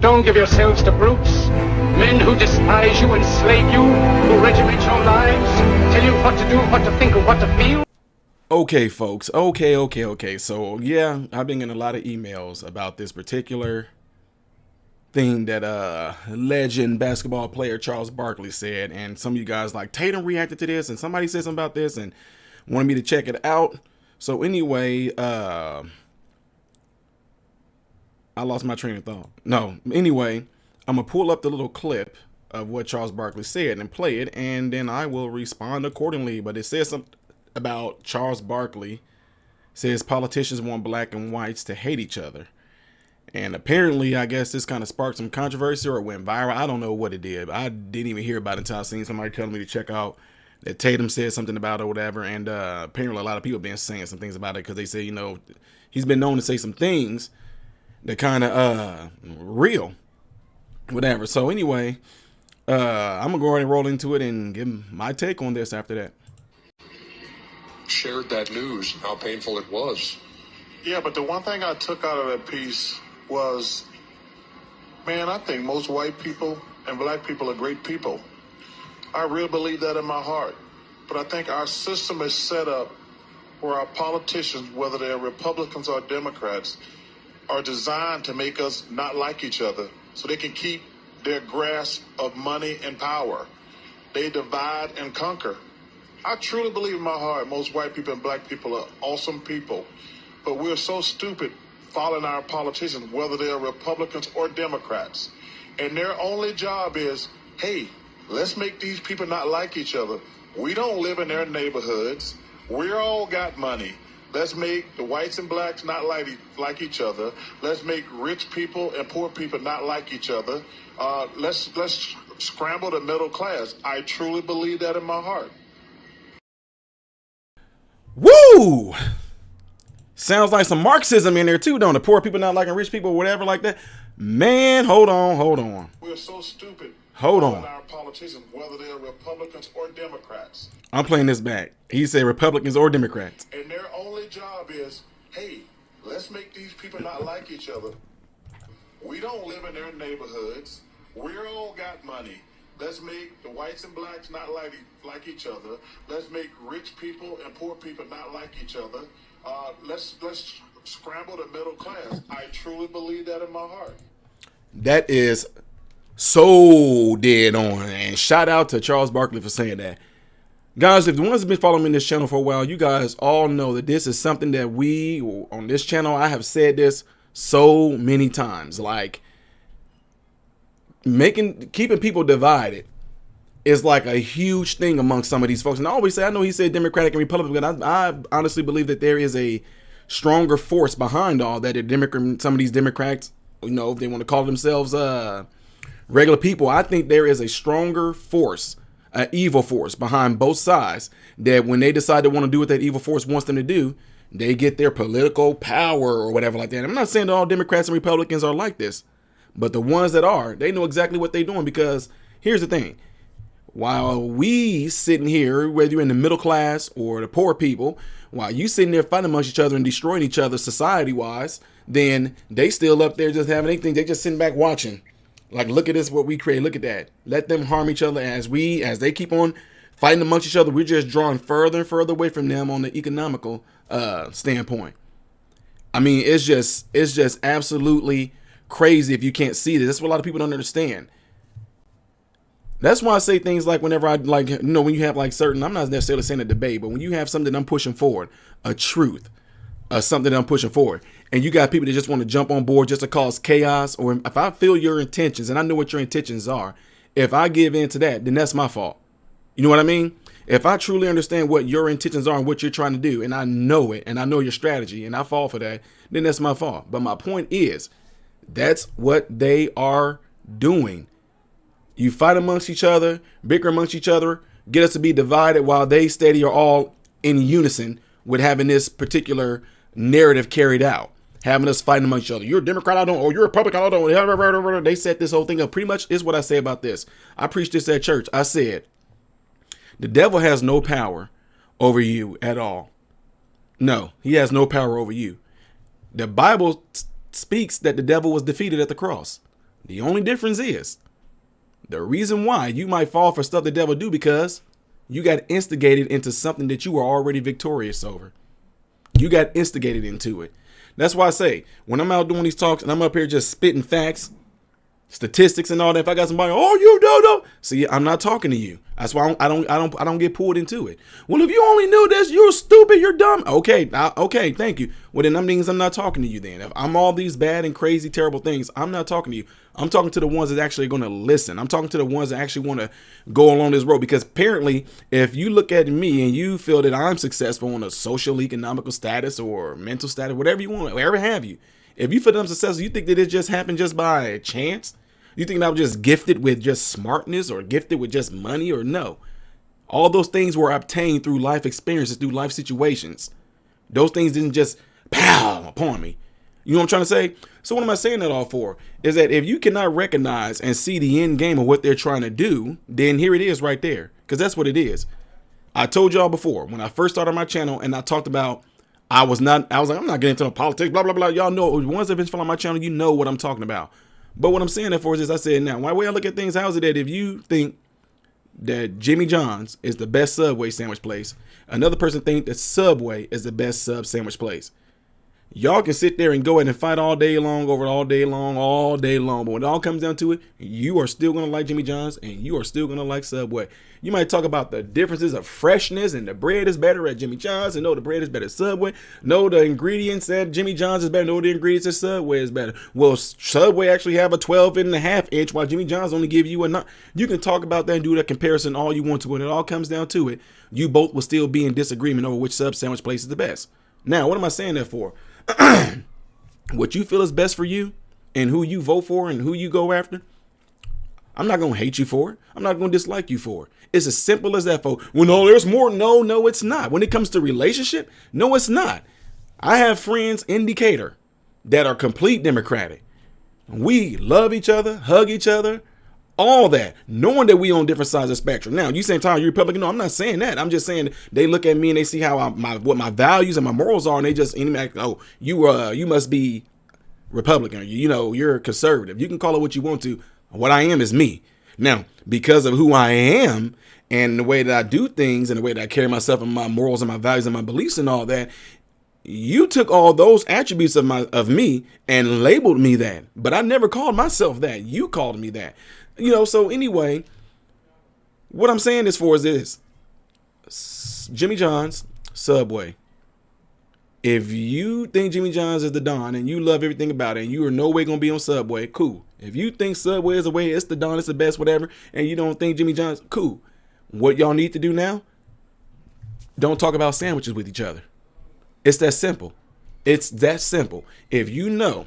Don't give yourselves to brutes, men who despise you, enslave you, who regiment your lives, tell you what to do, what to think, and what to feel. Okay, folks. Okay. So, yeah, I've been getting a lot of emails about this particular thing that legend basketball player Charles Barkley said, and some of you guys like Tatum reacted to this, and somebody said something about this and wanted me to check it out. So anyway, I lost my train of thought. No, anyway, I'm gonna pull up the little clip of what Charles Barkley said and play it, and then I will respond accordingly. But it says something about Charles Barkley says politicians want black and whites to hate each other. And apparently, I guess this kind of sparked some controversy or it went viral. I don't know what it did. I didn't even hear about it until I seen somebody telling me to check out that Tatum said something about it or whatever. And apparently a lot of people have been saying some things about it because they say, you know, he's been known to say some things that kind of real, whatever. So anyway, I'm going to go ahead and roll into it and give my take on this after that. Shared that news and how painful it was. Yeah, but the one thing I took out of that piece was, man, I think most white people and black people are great people. I really believe that in my heart. But I think our system is set up where our politicians, whether they're Republicans or Democrats, are designed to make us not like each other so they can keep their grasp of money and power. They divide and conquer. I truly believe in my heart most white people and black people are awesome people. But we're so stupid following our politicians, whether they're Republicans or Democrats. And their only job is, hey, let's make these people not like each other. We don't live in their neighborhoods. We all got money. Let's make the whites and blacks not like each other. Let's make rich people and poor people not like each other. Let's scramble the middle class. I truly believe that in my heart. Woo! Sounds like some Marxism in there too, don't it? Poor people not liking rich people, whatever like that. Man, hold on. We're so stupid. Hold on. Our politicians, whether they're Republicans or Democrats. I'm playing this back. He said Republicans or Democrats. And their only job is, hey, let's make these people not like each other. We don't live in their neighborhoods. We all got money. Let's make the whites and blacks not like each other. Let's make rich people and poor people not like each other. Let's scramble the middle class. I truly believe that in my heart. That is so dead on. And shout out to Charles Barkley for saying that. Guys, if the ones that have been following me in this channel for a while, you guys all know that this is something that we, on this channel, I have said this so many times. Like, keeping people divided is like a huge thing among some of these folks. And I always say, I know he said Democratic and Republican, but I honestly believe that there is a stronger force behind all that. Some of these Democrats, you know, if they want to call themselves regular people, I think there is a stronger force, an evil force behind both sides, that when they decide to want to do what that evil force wants them to do, they get their political power or whatever like that. I'm not saying that all Democrats and Republicans are like this, but the ones that are, they know exactly what they're doing. Because here's the thing. While we sitting here, whether you're in the middle class or the poor people, while you sitting there fighting amongst each other and destroying each other society-wise, then they still up there just having anything. They just sitting back watching. Like, look at this, what we create. Look at that. Let them harm each other as they keep on fighting amongst each other. We're just drawing further and further away from them on the economical standpoint. I mean, it's just absolutely crazy if you can't see this. That's what a lot of people don't understand. That's why I say things like whenever I when you have like certain, I'm not necessarily saying a debate, but when you have something I'm pushing forward, a truth, something that I'm pushing forward, and you got people that just want to jump on board just to cause chaos, or if I feel your intentions and I know what your intentions are, if I give in to that, then that's my fault. You know what I mean? If I truly understand what your intentions are and what you're trying to do, and I know it, and I know your strategy, and I fall for that, then that's my fault. But my point is, that's what they are doing. You fight amongst each other, bicker amongst each other, get us to be divided while they steady are all in unison with having this particular narrative carried out. Having us fighting amongst each other. You're a Democrat, I don't, or you're a Republican, I don't. They set this whole thing up. Pretty much is what I say about this. I preached this at church. I said, the devil has no power over you at all. No, he has no power over you. The Bible speaks that the devil was defeated at the cross. The only difference is the reason why you might fall for stuff the devil do because you got instigated into something that you were already victorious over. You got instigated into it. That's why I say when I'm out doing these talks and I'm up here just spitting facts, statistics and all that. If I got somebody, oh, you don't. See, I'm not talking to you. That's why I don't get pulled into it. Well, if you only knew this, you're stupid, you're dumb. Okay, okay, thank you. Well, then that means I'm not talking to you then. If I'm all these bad and crazy, terrible things, I'm not talking to you. I'm talking to the ones that actually going to listen. I'm talking to the ones that actually want to go along this road. Because apparently, if you look at me and you feel that I'm successful on a social, economical status or mental status, whatever you want, whatever have you, if you feel that I'm successful, you think that it just happened just by chance? You think that I was just gifted with just smartness or gifted with just money or no? All those things were obtained through life experiences, through life situations. Those things didn't just pow upon me. You know what I'm trying to say? So what am I saying that all for? Is that if you cannot recognize and see the end game of what they're trying to do, then here it is right there. Because that's what it is. I told y'all before, when I first started my channel and I talked about, I was like, I'm not getting into no politics, blah, blah, blah. Y'all know, the ones that have been following my channel, you know what I'm talking about. But what I'm saying that for is this, I said now, my way I look at things, how is it that if you think that Jimmy John's is the best Subway sandwich place, another person think that Subway is the best sub sandwich place? Y'all can sit there and go ahead and fight all day long over it all day long. But when it all comes down to it, you are still going to like Jimmy John's and you are still going to like Subway. You might talk about the differences of freshness and the bread is better at Jimmy John's and no, the bread is better at Subway. No, the ingredients at Jimmy John's is better. No, the ingredients at Subway is better. Well, Subway actually have a 12.5 inch while Jimmy John's only give you a 9. You can talk about that and do that comparison all you want to. When it all comes down to it, you both will still be in disagreement over which sub sandwich place is the best. Now, what am I saying that for? What you feel is best for you and who you vote for and who you go after, I'm not going to hate you for it. I'm not going to dislike you for it. It's as simple as that, folks. Well, no, there's more. No, it's not. When it comes to relationship, no, it's not. I have friends in Decatur that are complete Democratic. We love each other, hug each other, all that, knowing that we on different sides of the spectrum. Now, you saying, Tyler, you're Republican? No, I'm not saying that. I'm just saying they look at me and they see how what my values and my morals are, and they just like, oh, you must be Republican. You're conservative. You can call it what you want to. What I am is me. Now, because of who I am and the way that I do things and the way that I carry myself and my morals and my values and my beliefs and all that, you took all those attributes of me and labeled me that. But I never called myself that. You called me that. So anyway, what I'm saying is this. Jimmy John's, Subway. If you think Jimmy John's is the Don and you love everything about it and you are no way going to be on Subway, cool. If you think Subway is the way, it's the Don, it's the best, whatever, and you don't think Jimmy John's, cool. What y'all need to do now, don't talk about sandwiches with each other. It's that simple. It's that simple. If you know,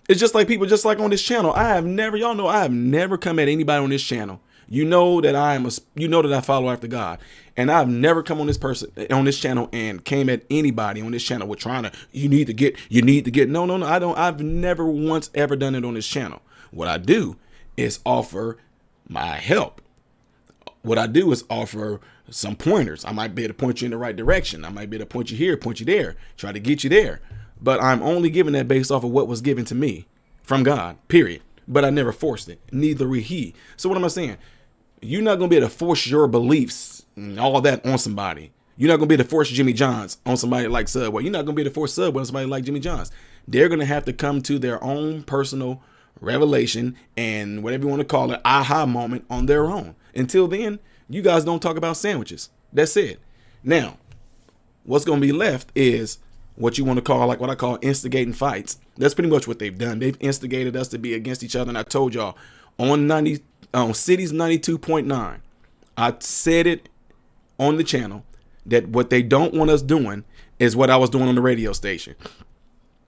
it's just like people, just like on this channel. I have never come at anybody on this channel. You know that I follow after God, and I've never come on this channel and came at anybody on this channel with trying to, you need to get. No, I don't. I've never once ever done it on this channel. What I do is offer my help. What I do is offer some pointers. I might be able to point you in the right direction. I might be able to point you here, point you there, try to get you there. But I'm only giving that based off of what was given to me from God, period. But I never forced it. Neither will he. So what am I saying? You're not going to be able to force your beliefs and all that on somebody. You're not going to be able to force Jimmy John's on somebody like Subway. You're not going to be able to force Subway on somebody like Jimmy John's. They're going to have to come to their own personal revelation and whatever you want to call it, aha moment on their own. Until then, you guys don't talk about sandwiches. That's it. Now, what's going to be left is what you want to call, like what I call instigating fights. That's pretty much what they've done. They've instigated us to be against each other. And I told y'all on Cities 92.9, I said it on the channel that what they don't want us doing is what I was doing on the radio station.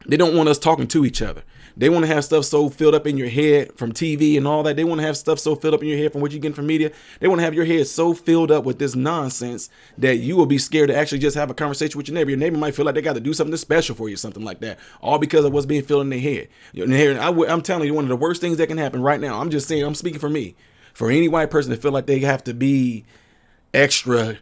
They don't want us talking to each other. They want to have stuff so filled up in your head from TV and all that. They want to have stuff so filled up in your head from what you get from media. They want to have your head so filled up with this nonsense that you will be scared to actually just have a conversation with your neighbor. Your neighbor might feel like they got to do something special for you, something like that, all because of what's being filled in their head. I'm telling you, one of the worst things that can happen right now, I'm just saying, I'm speaking for me, for any white person to feel like they have to be extra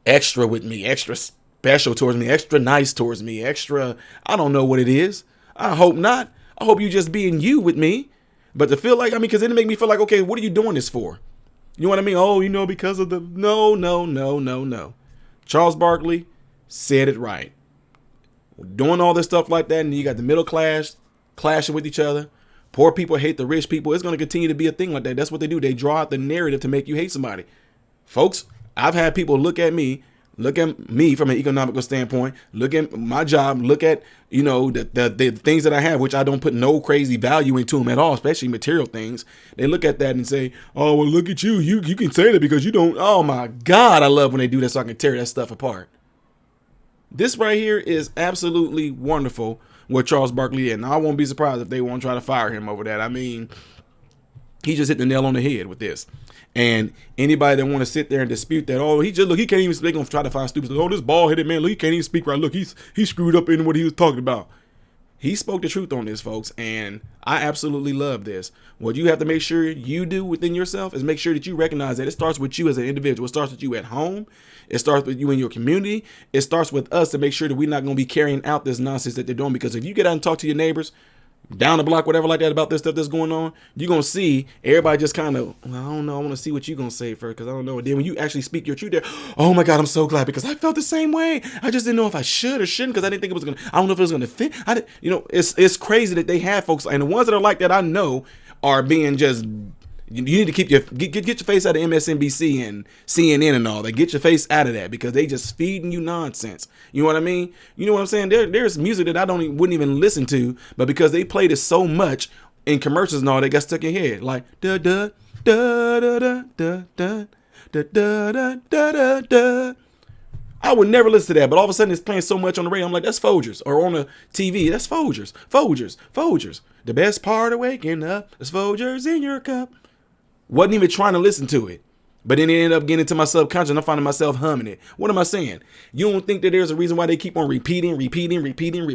with me, extra special towards me, extra nice towards me, extra, I don't know what it is. I hope not. I hope you just being you with me. But to feel like, I mean, because then it make me feel like, okay, what are you doing this for? You know what I mean? Oh, you know, because of the, no. Charles Barkley said it right. Doing all this stuff like that, and you got the middle class clashing with each other. Poor people hate the rich people. It's going to continue to be a thing like that. That's what they do. They draw out the narrative to make you hate somebody. Folks, I've had people look at me from an economical standpoint, look at my job, look at, you know, the things that I have, which I don't put no crazy value into them at all, especially material things. They look at that and say, oh, well, look at you. You can say that because you don't. Oh, my God. I love when they do that so I can tear that stuff apart. This right here is absolutely wonderful what Charles Barkley did. And I won't be surprised if they won't try to fire him over that. I mean, he just hit the nail on the head with this. And anybody that want to sit there and dispute that, oh, he can't even speak. They're going to try to find stupid. Oh, this bald-headed man, look, he can't even speak right. Look, he screwed up in what he was talking about. He spoke the truth on this, folks, and I absolutely love this. What you have to make sure you do within yourself is make sure that you recognize that it starts with you as an individual. It starts with you at home. It starts with you in your community. It starts with us to make sure that we're not going to be carrying out this nonsense that they're doing. Because if you get out and talk to your neighbors down the block, whatever like that, about this stuff that's going on, you're going to see everybody just kind of, well, I don't know. I want to see what you're going to say first because I don't know. And then when you actually speak your truth there, oh my God, I'm so glad because I felt the same way. I just didn't know if I should or shouldn't because I didn't think it was going to, I don't know if it was going to fit. It's crazy that they have folks. And the ones that are like that, I know are being just, you need to keep get your face out of MSNBC and CNN and all that. Get your face out of that because they just feeding you nonsense. You know what I mean? You know what I'm saying? There's music that I wouldn't even listen to, but because they played it so much in commercials and all, they got stuck in your head. Like da da da da da da da da da da da da. I would never listen to that, but all of a sudden it's playing so much on the radio. I'm like, that's Folgers. Or on the TV, that's Folgers. Folgers. The best part of waking up is Folgers in your cup. Wasn't even trying to listen to it. But then it ended up getting into my subconscious and I'm finding myself humming it. What am I saying? You don't think that there's a reason why they keep on repeating? You keep repeating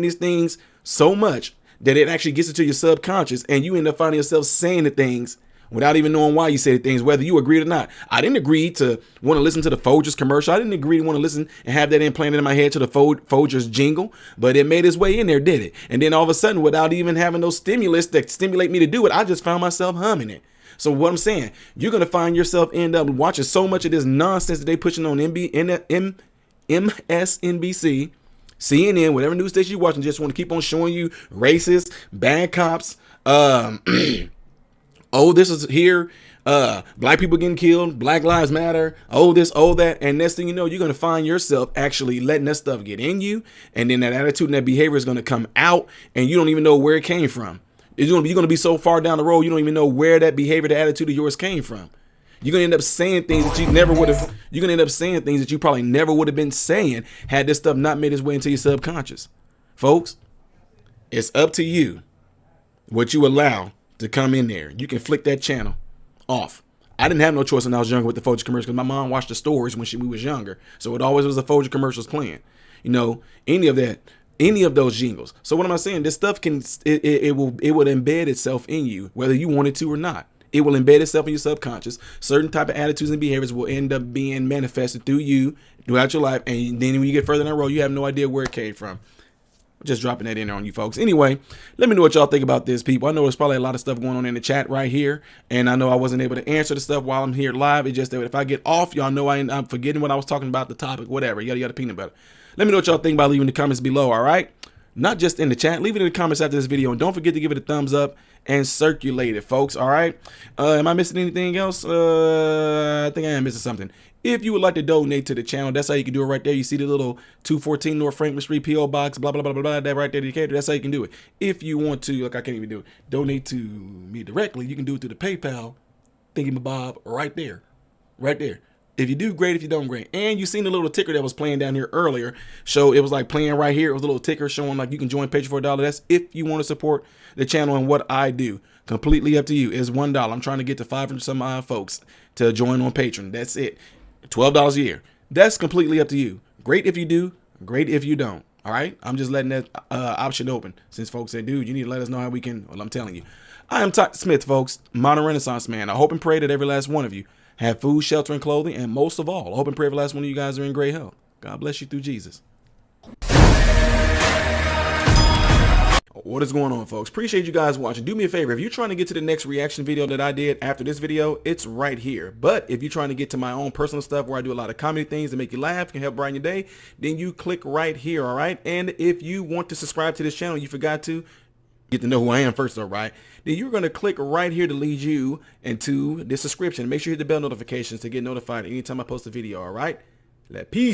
these things so much that it actually gets into your subconscious and you end up finding yourself saying the things without even knowing why you say the things, whether you agree or not. I didn't agree to want to listen to the Folgers commercial. I didn't agree to want to listen and have that implanted in my head to the Folgers jingle, but it made its way in there, did it? And then all of a sudden, without even having no stimulus that stimulate me to do it, I just found myself humming it. So what I'm saying, you're going to find yourself end up watching so much of this nonsense that they pushing on MSNBC, CNN, whatever news station you're watching, just want to keep on showing you racist, bad cops, oh, this is here. Black people getting killed. Black lives matter. Oh, this, oh, that. And next thing you know, you're going to find yourself actually letting that stuff get in you. And then that attitude and that behavior is going to come out and you don't even know where it came from. You're going to be so far down the road, you don't even know where that behavior, the attitude of yours came from. You're going to end up saying things that you never would have. You're going to end up saying things that you probably never would have been saying had this stuff not made its way into your subconscious. Folks, it's up to you what you allow to come in there. You can flick that channel off. I didn't have no choice when I was younger with the Folger commercials because my mom watched the stories when we was younger. So it always was the Folger commercials playing. You know, any of those jingles. So what am I saying? This stuff it will embed itself in you, whether you want it to or not. It will embed itself in your subconscious. Certain type of attitudes and behaviors will end up being manifested through you throughout your life. And then when you get further down the road, you have no idea where it came from. Just dropping that in there on you folks. Anyway, let me know what y'all think about this, people. I know there's probably a lot of stuff going on in the chat right here, and I know I wasn't able to answer the stuff while I'm here live. It's just that if I get off, y'all know I'm forgetting what I was talking about, the topic, whatever. Yada yada peanut butter. Let me know what y'all think by leaving the comments below, all right? Not just in the chat. Leave it in the comments after this video, and don't forget to give it a thumbs up and circulate it, folks, all right? Am I missing anything else? I think I am missing something. If you would like to donate to the channel, that's how you can do it right there. You see the little 214 North Franklin Street P.O Box, blah, blah, blah, blah, blah, that right there, Decatur. That's how you can do it. If you want to, like I can't even do it, donate to me directly, you can do it through the PayPal thingy-mabob right there. Right there. If you do, great. If you don't, great. And you seen the little ticker that was playing down here earlier. So it was like playing right here. It was a little ticker showing like you can join Patreon for $1. That's if you want to support the channel and what I do. Completely up to you. It's $1. I'm trying to get to 500 some odd folks to join on Patreon. That's it. $12 a year. That's completely up to you. Great if you do. Great if you don't. All right. I'm just letting that option open since folks say, dude, you need to let us know how we can. Well, I'm telling you. I am Todd Smith, folks. Modern Renaissance man. I hope and pray that every last one of you have food, shelter, and clothing. And most of all, I hope and pray every last one of you guys are in great health. God bless you through Jesus. what is going on, folks? Appreciate you guys watching. Do me a favor, if you're trying to get to the next reaction video that I did after this video, it's right here. But if you're trying to get to my own personal stuff where I do a lot of comedy things that make you laugh, can help brighten your day, then you click right here, all right? And if you want to subscribe to this channel, you forgot to get to know who I am first, all right? Then you're going to click right here to lead you into this subscription. Make sure you hit the bell notifications to get notified anytime I post a video, all right? Peace.